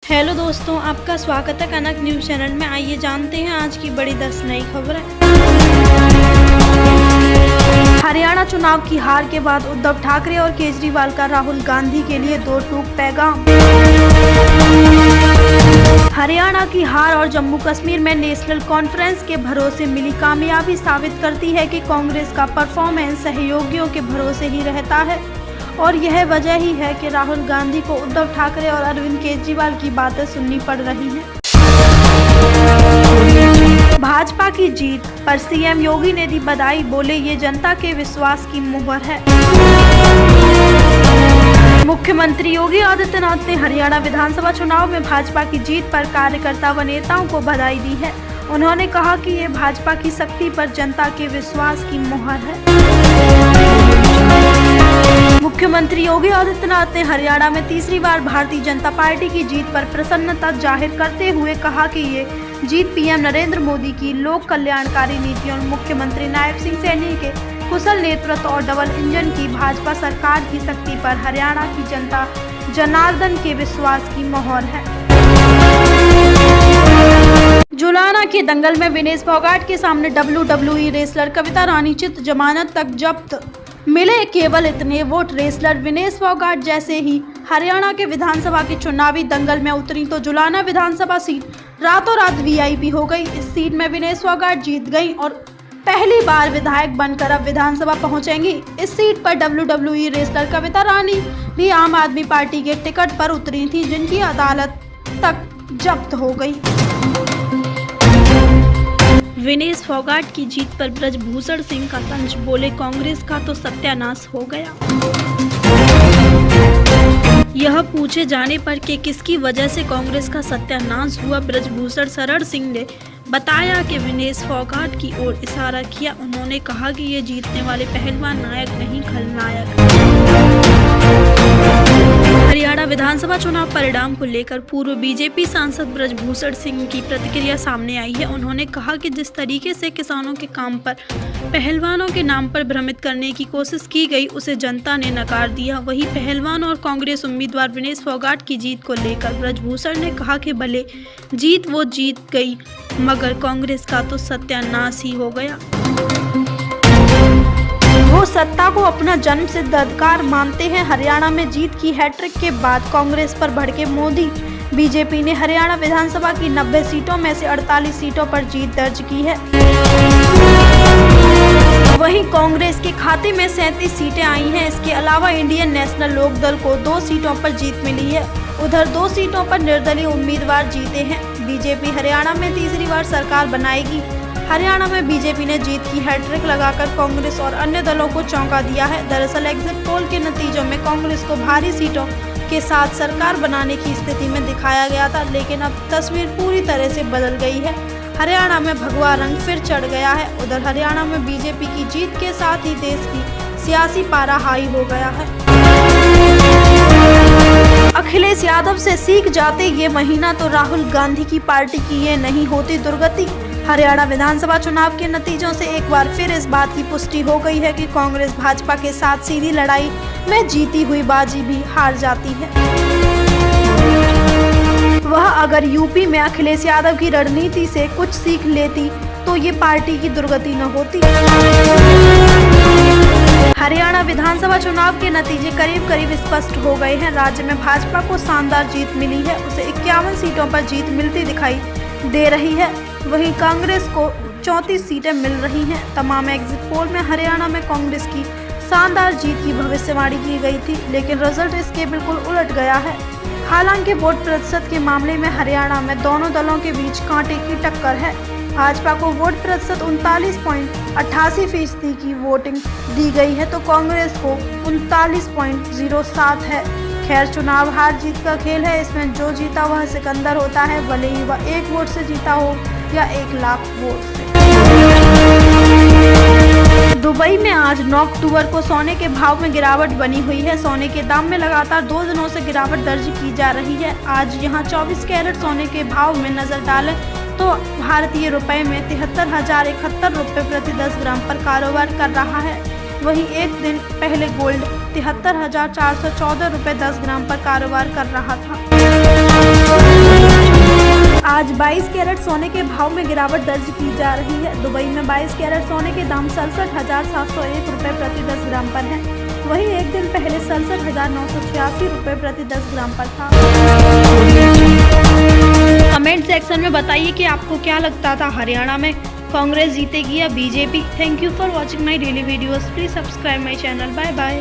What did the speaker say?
Hello दोस्तों, आपका स्वागत है कनक न्यूज़ चैनल में। आइए जानते हैं आज की बड़ी 10 नई खबरें। हरियाणा चुनाव की हार के बाद उद्धव ठाकरे और केजरीवाल का राहुल गांधी के लिए दो टूक पैगाम। हरियाणा की हार और जम्मू कश्मीर में नेशनल कॉन्फ्रेंस के भरोसे मिली कामयाबी साबित करती है कि कांग्रेस का परफॉर्मेंस सहयोगियों के भरोसे ही रहता है और यह वजह ही है कि राहुल गांधी को उद्धव ठाकरे और अरविंद केजरीवाल की बातें सुननी पड़ रही हैं। भाजपा की जीत पर सीएम योगी ने दी बधाई, बोले ये जनता के विश्वास की मुहर है। मुख्यमंत्री योगी आदित्यनाथ ने हरियाणा विधानसभा चुनाव में भाजपा की जीत पर कार्यकर्ता व नेताओं को बधाई दी है। उन्होंने कहा कि ये भाजपा की शक्ति पर जनता के विश्वास की मुहर है। मुख्यमंत्री योगी आदित्यनाथ ने हरियाणा में तीसरी बार भारतीय जनता पार्टी की जीत पर प्रसन्नता जाहिर करते हुए कहा कि ये जीत पीएम नरेंद्र मोदी की लोक कल्याणकारी नीतियों और मुख्यमंत्री नायब सिंह सैनी के कुशल नेतृत्व और डबल इंजन की भाजपा सरकार की शक्ति पर हरियाणा की जनता जनार्दन के विश्वास की मोहर है। जुलाना के दंगल में विनेश फोगाट के सामने WWE रेसलर कविता रानी चित जमानत तक जब्त। मिले केवल इतने वोट। रेसलर विनेश फोगाट जैसे ही हरियाणा के विधानसभा के चुनावी दंगल में उतरी तो जुलाना विधानसभा सीट रातों रात VIP हो गई। इस सीट में विनेश फोगाट जीत गई और पहली बार विधायक बनकर अब विधानसभा पहुंचेंगी। इस सीट पर WWE रेसलर कविता रानी भी आम आदमी पार्टी के टिकट पर उतरी थी, जिनकी अदालत तक जब्त हो गई। विनेश फोगाट की जीत पर ब्रजभूषण सिंह का तंज, बोले कांग्रेस का तो सत्यानाश हो गया। यह पूछे जाने पर कि किसकी वजह से कांग्रेस का सत्यानाश हुआ, ब्रजभूषण शरण सिंह ने बताया कि विनेश फोगाट की ओर इशारा किया। उन्होंने कहा कि ये जीतने वाले पहलवान नायक नहीं खलनायक। हरियाणा विधानसभा चुनाव परिणाम को लेकर पूर्व बीजेपी सांसद ब्रजभूषण सिंह की प्रतिक्रिया सामने आई है। उन्होंने कहा कि जिस तरीके से किसानों के काम पर पहलवानों के नाम पर भ्रमित करने की कोशिश की गई, उसे जनता ने नकार दिया। वहीं पहलवान और कांग्रेस उम्मीदवार विनेश फोगाट की जीत को लेकर ब्रजभूषण ने कहा कि भले जीत वो जीत गई, मगर कांग्रेस का तो सत्यानाश ही हो गया। वो सत्ता को अपना जन्म सिद्ध अधिकार मानते हैं। हरियाणा में जीत की हैट्रिक के बाद कांग्रेस पर भड़के मोदी। बीजेपी ने हरियाणा विधानसभा की 90 सीटों में से 48 सीटों पर जीत दर्ज की है। वहीं कांग्रेस के खाते में 37 सीटें आई हैं। इसके अलावा इंडियन नेशनल लोकदल को 2 सीटों पर जीत मिली है। उधर 2 सीटों पर निर्दलीय उम्मीदवार जीते हैं। बीजेपी हरियाणा में तीसरी बार सरकार बनाएगी। हरियाणा में बीजेपी ने जीत की हैट्रिक लगाकर कांग्रेस और अन्य दलों को चौंका दिया है। दरअसल एग्जिट पोल के नतीजों में कांग्रेस को भारी सीटों के साथ सरकार बनाने की स्थिति में दिखाया गया था, लेकिन अब तस्वीर पूरी तरह से बदल गई है। हरियाणा में भगवा रंग फिर चढ़ गया है। उधर हरियाणा में बीजेपी की जीत के साथ ही देश की सियासी पारा हाई हो गया है। अखिलेश यादव से सीख जाते ये महीना तो राहुल गांधी की पार्टी की ये नहीं होती दुर्गति। हरियाणा विधानसभा चुनाव के नतीजों से एक बार फिर इस बात की पुष्टि हो गई है कि कांग्रेस भाजपा के साथ सीधी लड़ाई में जीती हुई बाजी भी हार जाती है। वह अगर यूपी में अखिलेश यादव की रणनीति से कुछ सीख लेती तो ये पार्टी की दुर्गति न होती। हरियाणा विधानसभा चुनाव के नतीजे करीब करीब स्पष्ट हो गए हैं। राज्य में भाजपा को शानदार जीत मिली है। उसे 51 सीटों पर जीत मिलती दिखाई दे रही है। वहीं कांग्रेस को 34 सीटें मिल रही हैं। तमाम एग्जिट पोल में हरियाणा में कांग्रेस की शानदार जीत की भविष्यवाणी की गई थी, लेकिन रिजल्ट इसके बिल्कुल उलट गया है। हालांकि वोट प्रतिशत के मामले में हरियाणा में दोनों दलों के बीच कांटे की टक्कर है। भाजपा को वोट प्रतिशत 39.88% की वोटिंग दी गई है तो कांग्रेस को 39.07 है। खैर, चुनाव हार जीत का खेल है। इसमें जो जीता वह सिकंदर होता है, भले ही वह 1 वोट से जीता हो या 1 लाख वोट से। दुबई में आज 9 अक्टूबर को सोने के भाव में गिरावट बनी हुई है। सोने के दाम में लगातार 2 दिनों से गिरावट दर्ज की जा रही है। आज यहां 24 कैरेट सोने के भाव में नजर डालें तो भारतीय रुपए में 73,071 रुपये प्रति 10 ग्राम पर कारोबार कर रहा है। वहीं एक दिन पहले गोल्ड 73,414 रुपये 10 ग्राम पर कारोबार कर रहा था। कैरेट सोने के भाव में गिरावट दर्ज की जा रही है। दुबई में 22 कैरेट सोने के दाम 67,701 रुपये प्रति 10 ग्राम पर है। वहीं एक दिन पहले 67,986 रुपये प्रति 10 ग्राम पर था। कमेंट सेक्शन में बताइए कि आपको क्या लगता था, हरियाणा में कांग्रेस जीतेगी या BJP. Thank you for watching my daily videos. Please subscribe my channel. Bye bye.